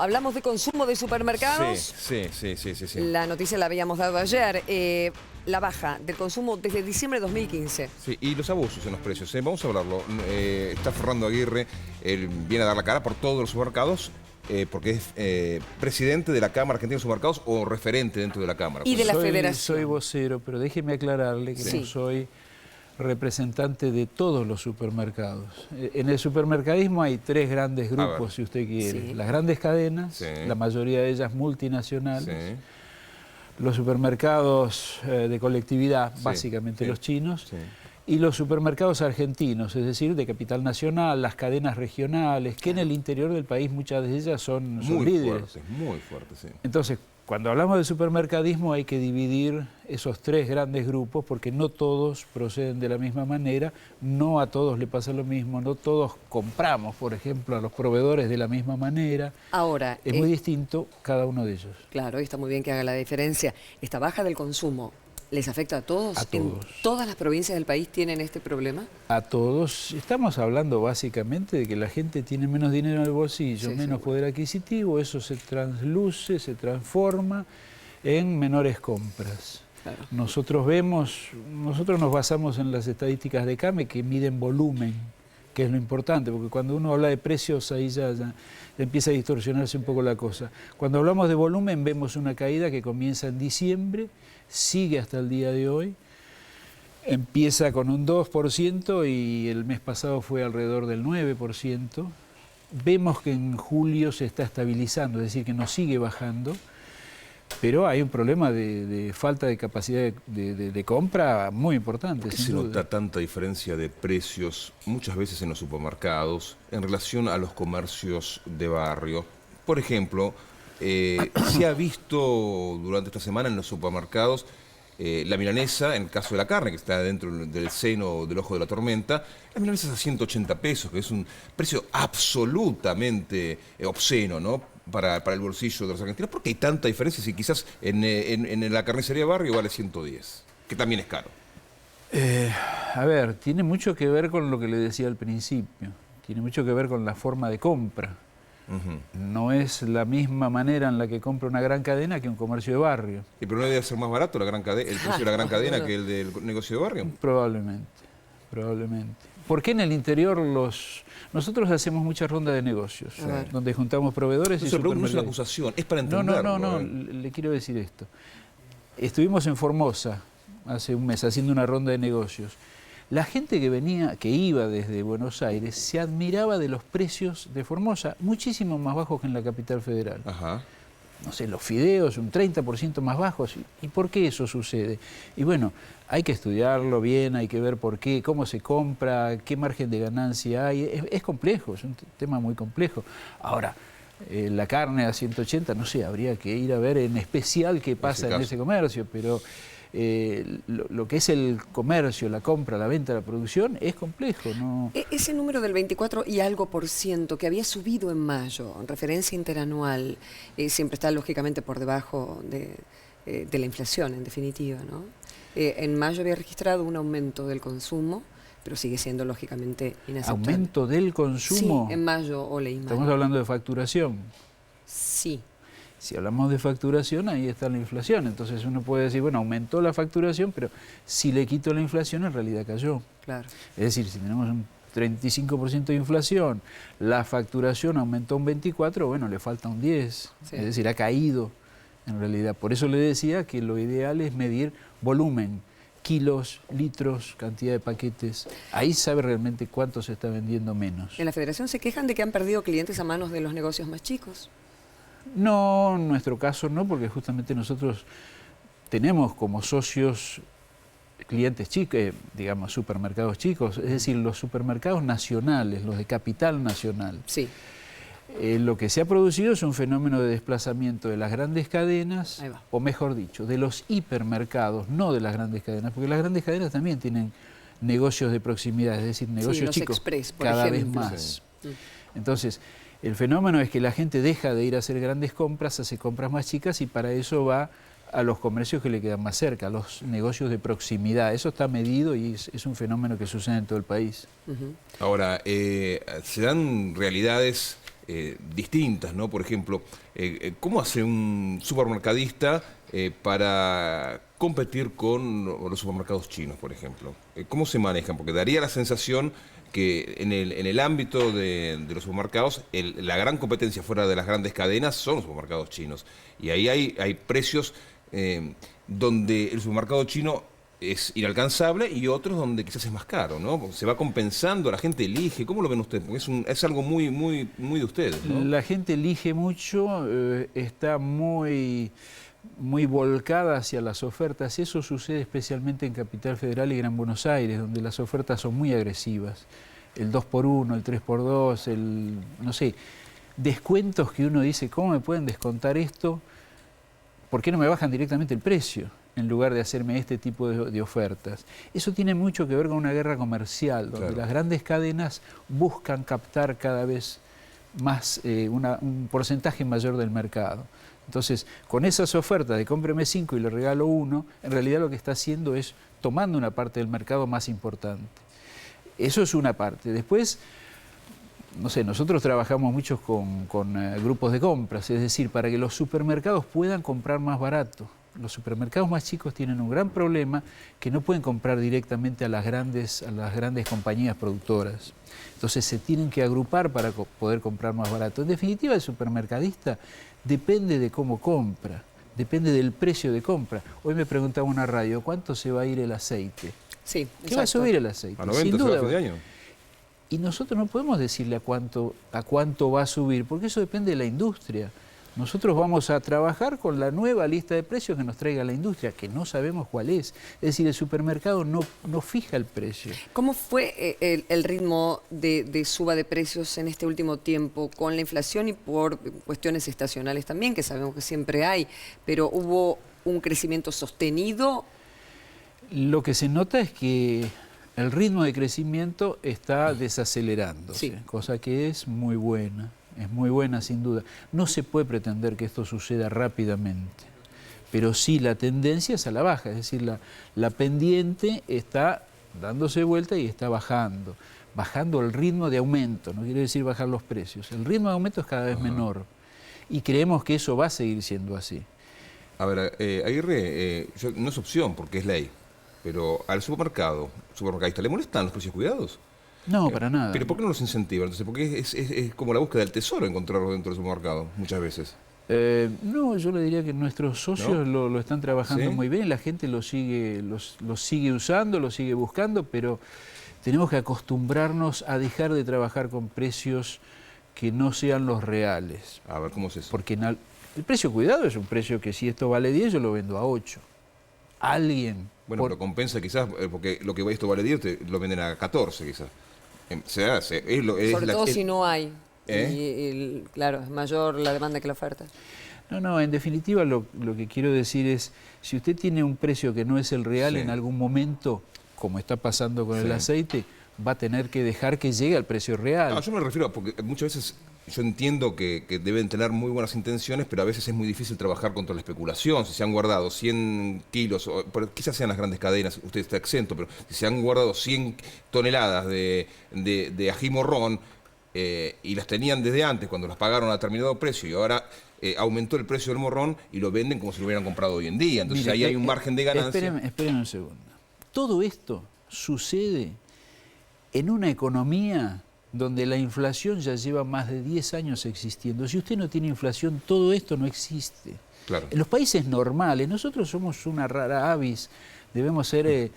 Hablamos de consumo de supermercados. Sí. La noticia la habíamos dado ayer. La baja del consumo desde diciembre de 2015. Sí, y los abusos en los precios. Vamos a hablarlo. Está Fernando Aguirre, él viene a dar la cara por todos los supermercados, porque es presidente de la Cámara Argentina de Supermercados o referente dentro de la Cámara. Y de la Federación. Soy vocero, pero déjeme aclararle que no soy representante de todos los supermercados. En el supermercadismo hay tres grandes grupos, si usted quiere. Sí. Las grandes cadenas, la mayoría de ellas multinacionales. Los supermercados de colectividad, básicamente los chinos. Y los supermercados argentinos, es decir, de capital nacional, las cadenas regionales, que en el interior del país muchas de ellas son líderes. Muy fuertes, sí. Entonces, cuando hablamos de supermercadismo hay que dividir esos tres grandes grupos porque no todos proceden de la misma manera, no a todos le pasa lo mismo, no todos compramos, por ejemplo, a los proveedores de la misma manera. Ahora, es muy distinto cada uno de ellos. Claro, y está muy bien que haga la diferencia. Esta baja del consumo, ¿les afecta a todos? A todos. ¿En todas las provincias del país tienen este problema? A todos. Estamos hablando básicamente de que la gente tiene menos dinero en el bolsillo, menos poder adquisitivo, eso se transluce, se transforma en menores compras. Claro. Nosotros nos basamos en las estadísticas de CAME que miden volumen, que es lo importante, porque cuando uno habla de precios ahí ya empieza a distorsionarse un poco la cosa. Cuando hablamos de volumen vemos una caída que comienza en diciembre, sigue hasta el día de hoy, empieza con un 2% y el mes pasado fue alrededor del 9%. Vemos que en julio se está estabilizando, es decir, que no sigue bajando, pero hay un problema de falta de capacidad de compra muy importante. ¿Por qué se nota tanta diferencia de precios muchas veces en los supermercados en relación a los comercios de barrio? Por ejemplo, se ha visto durante esta semana en los supermercados la milanesa, en el caso de la carne, que está dentro del seno del ojo de la tormenta, la milanesa es a 180 pesos, que es un precio absolutamente obsceno, ¿no? Para el bolsillo de los argentinos. ¿Por qué hay tanta diferencia si quizás en la carnicería de barrio vale 110? Que también es caro. A ver, tiene mucho que ver con lo que le decía al principio. Tiene mucho que ver con la forma de compra. No es la misma manera en la que compra una gran cadena que un comercio de barrio. ¿Y pero no debe ser más barato el precio de la gran cadena que el del negocio de barrio? Probablemente. ¿Por qué en el interior nosotros hacemos muchas rondas de negocios, donde juntamos proveedores y supermercados? No es una acusación, es para entenderlo. No, le quiero decir esto. Estuvimos en Formosa hace un mes haciendo una ronda de negocios. La gente que iba desde Buenos Aires se admiraba de los precios de Formosa, muchísimo más bajos que en la capital federal. No sé, los fideos un 30% más bajos. ¿Y por qué eso sucede? Y bueno, hay que estudiarlo bien, hay que ver por qué, cómo se compra, qué margen de ganancia hay. Es complejo, es un tema muy complejo. Ahora, la carne a 180, no sé, habría que ir a ver en especial qué pasa en ese comercio, pero lo que es el comercio, la compra, la venta, la producción, es complejo, ¿no? Ese número del 24 y algo por ciento que había subido en mayo, en referencia interanual, siempre está lógicamente por debajo de la inflación, en definitiva, ¿no? En mayo había registrado un aumento del consumo, pero sigue siendo lógicamente inaceptable. ¿Aumento del consumo? Sí, en mayo, Ole y Mayo. Estamos hablando de facturación. Sí. Si hablamos de facturación, ahí está la inflación. Entonces uno puede decir, bueno, aumentó la facturación, pero si le quito la inflación, en realidad cayó. Claro. Es decir, si tenemos un 35% de inflación, la facturación aumentó un 24%, bueno, le falta un 10%. Es decir, ha caído en realidad. Por eso le decía que lo ideal es medir volumen, kilos, litros, cantidad de paquetes. Ahí sabe realmente cuánto se está vendiendo menos. ¿En la Federación se quejan de que han perdido clientes a manos de los negocios más chicos? No, en nuestro caso no, porque justamente nosotros tenemos como socios clientes chicos, digamos, supermercados chicos, es decir, los supermercados nacionales, los de capital nacional. Sí. Lo que se ha producido es un fenómeno de desplazamiento de las grandes cadenas, o mejor dicho, de los hipermercados, no de las grandes cadenas, porque las grandes cadenas también tienen negocios de proximidad, es decir, negocios chicos express, cada vez más. Entonces, el fenómeno es que la gente deja de ir a hacer grandes compras, hace compras más chicas y para eso va a los comercios que le quedan más cerca, a los negocios de proximidad. Eso está medido y es un fenómeno que sucede en todo el país. Ahora, se dan realidades distintas, ¿no? Por ejemplo, ¿cómo hace un supermercadista para competir con los supermercados chinos, por ejemplo? ¿Cómo se manejan? Porque daría la sensación que en el ámbito de los supermercados, la gran competencia fuera de las grandes cadenas son los supermercados chinos. Y ahí hay precios donde el supermercado chino es inalcanzable y otros donde quizás es más caro, ¿no? Porque se va compensando, la gente elige. ¿Cómo lo ven ustedes? Porque es algo muy de ustedes, ¿no? La gente elige mucho, está muy volcada hacia las ofertas. Eso sucede especialmente en Capital Federal y Gran Buenos Aires, donde las ofertas son muy agresivas. El 2x1, el 3x2, no sé, descuentos que uno dice, ¿cómo me pueden descontar esto? ¿Por qué no me bajan directamente el precio en lugar de hacerme este tipo de ofertas? Eso tiene mucho que ver con una guerra comercial, donde claro, las grandes cadenas buscan captar cada vez más, un porcentaje mayor del mercado. Entonces, con esas ofertas de cómpreme 5 y le regalo 1, en realidad lo que está haciendo es tomando una parte del mercado más importante. Eso es una parte. Después, no sé, nosotros trabajamos mucho con grupos de compras, es decir, para que los supermercados puedan comprar más barato. Los supermercados más chicos tienen un gran problema, que no pueden comprar directamente a las grandes compañías productoras. Entonces se tienen que agrupar para poder comprar más barato. En definitiva, el supermercadista depende de cómo compra, depende del precio de compra. Hoy me preguntaba una radio, ¿cuánto se va a ir el aceite? Sí, ¿Qué exacto. va a subir el aceite? ¿A 90 Sin se va duda. a fin de año? Y nosotros no podemos decirle a cuánto va a subir, porque eso depende de la industria. Nosotros vamos a trabajar con la nueva lista de precios que nos traiga la industria, que no sabemos cuál es. Es decir, el supermercado no fija el precio. ¿Cómo fue el ritmo de suba de precios en este último tiempo con la inflación y por cuestiones estacionales también, que sabemos que siempre hay, pero hubo un crecimiento sostenido? Lo que se nota es que el ritmo de crecimiento está desacelerándose, Sí. cosa que es muy buena sin duda. No se puede pretender que esto suceda rápidamente, pero sí la tendencia es a la baja, es decir, la pendiente está dándose vuelta y está bajando el ritmo de aumento, no quiere decir bajar los precios, el ritmo de aumento es cada vez menor y creemos que eso va a seguir siendo así. A ver, Aguirre, no es opción porque es ley, pero al supermercadista, ¿le molestan los precios cuidados? No, para nada. ¿Pero por qué no los incentivan? Entonces, porque es como la búsqueda del tesoro encontrarlo dentro del supermercado, muchas veces. No, yo le diría que nuestros socios ¿No? lo están trabajando ¿Sí? muy bien, la gente lo sigue usando, lo sigue buscando, pero tenemos que acostumbrarnos a dejar de trabajar con precios que no sean los reales. A ver, ¿cómo es eso? Porque el precio cuidado es un precio que si esto vale 10, yo lo vendo a 8. Alguien... Bueno, pero compensa quizás, porque lo que esto vale 10, lo venden a 14 quizás. Sobre todo si no hay. ¿Eh? Claro, es mayor la demanda que la oferta. No, en definitiva lo que quiero decir es, si usted tiene un precio que no es el real, Sí. en algún momento, como está pasando con el Sí. aceite, va a tener que dejar que llegue al precio real. No, yo me refiero, porque muchas veces yo entiendo que deben tener muy buenas intenciones, pero a veces es muy difícil trabajar contra la especulación. Si se han guardado 100 kilos, quizás sean las grandes cadenas, usted está exento, pero si se han guardado 100 toneladas de ají morrón y las tenían desde antes, cuando las pagaron a determinado precio, y ahora aumentó el precio del morrón y lo venden como si lo hubieran comprado hoy en día. Entonces Mire, ahí hay un margen de ganancia. Espérenme un segundo. Todo esto sucede en una economía donde la inflación ya lleva más de 10 años existiendo. Si usted no tiene inflación, todo esto no existe. Claro. En los países normales, nosotros somos una rara avis, debemos ser,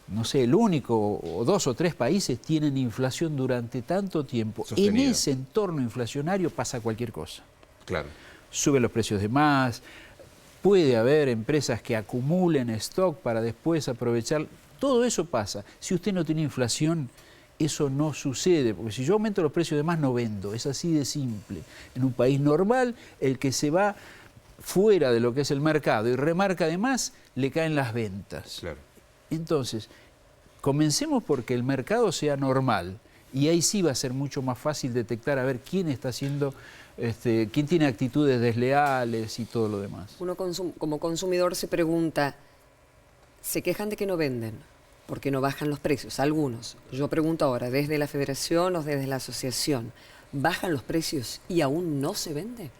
no sé, el único, o 2 o 3 países tienen inflación durante tanto tiempo. Sostenido. En ese entorno inflacionario pasa cualquier cosa. Claro. Suben los precios de más, puede haber empresas que acumulen stock para después aprovechar. Todo eso pasa. Si usted no tiene inflación, eso no sucede, porque si yo aumento los precios de más no vendo, es así de simple. En un país normal, el que se va fuera de lo que es el mercado y remarca de más, le caen las ventas. Claro. Entonces, comencemos porque el mercado sea normal y ahí sí va a ser mucho más fácil detectar a ver quién está haciendo, quién tiene actitudes desleales y todo lo demás. Uno como consumidor se pregunta, se quejan de que no venden, porque no bajan los precios, algunos. Yo pregunto ahora, desde la federación o desde la asociación, bajan los precios y aún no se vende?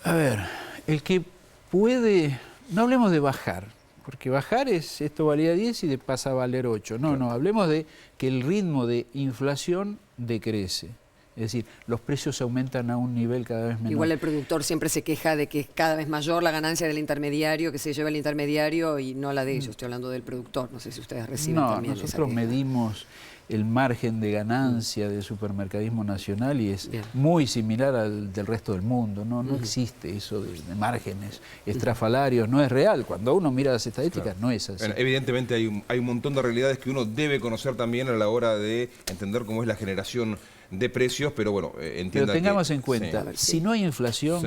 A ver, el que puede, no hablemos de bajar, porque bajar es esto valía 10 y pasa a valer 8. No, no, hablemos de que el ritmo de inflación decrece. Es decir, los precios aumentan a un nivel cada vez menor. Igual el productor siempre se queja de que es cada vez mayor la ganancia del intermediario, que se lleva el intermediario y no la de ellos. Estoy hablando del productor, no sé si ustedes reciben también esa queja. Nosotros medimos el margen de ganancia del supermercadismo nacional y es muy similar al del resto del mundo. No existe eso de márgenes estrafalarios, no es real. Cuando uno mira las estadísticas no es así. Bueno, evidentemente hay un montón de realidades que uno debe conocer también a la hora de entender cómo es la generación de precios, pero bueno, entienda. Pero tengamos en cuenta, si no hay inflación,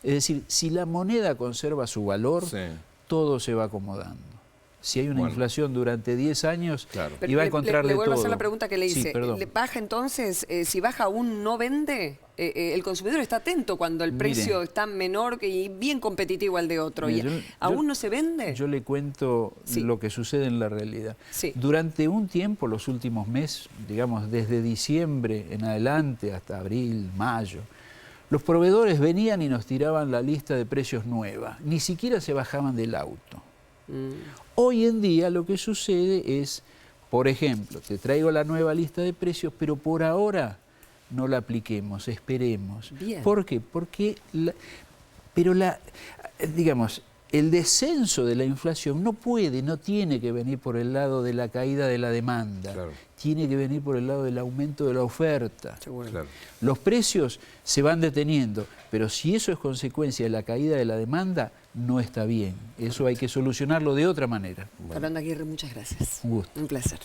es decir, si la moneda conserva su valor, todo se va acomodando. Si hay una inflación durante 10 años, y va a encontrar de todo. Le vuelvo a hacer la pregunta que le hice. Sí, ¿Le baja entonces, si baja aún no vende? El consumidor está atento cuando el precio está menor y bien competitivo al de otro. ¿Aún no se vende? Yo le cuento lo que sucede en la realidad. Durante un tiempo, los últimos meses, digamos desde diciembre en adelante hasta abril, mayo, los proveedores venían y nos tiraban la lista de precios nueva. Ni siquiera se bajaban del auto. Hoy en día lo que sucede es, por ejemplo, te traigo la nueva lista de precios, pero por ahora no la apliquemos, esperemos. Bien. ¿Por qué? Porque digamos, el descenso de la inflación no tiene que venir por el lado de la caída de la demanda. Tiene que venir por el lado del aumento de la oferta. Los precios se van deteniendo, pero si eso es consecuencia de la caída de la demanda, no está bien. Eso hay que solucionarlo de otra manera. Fernando Aguirre, muchas gracias. Un gusto. Un placer.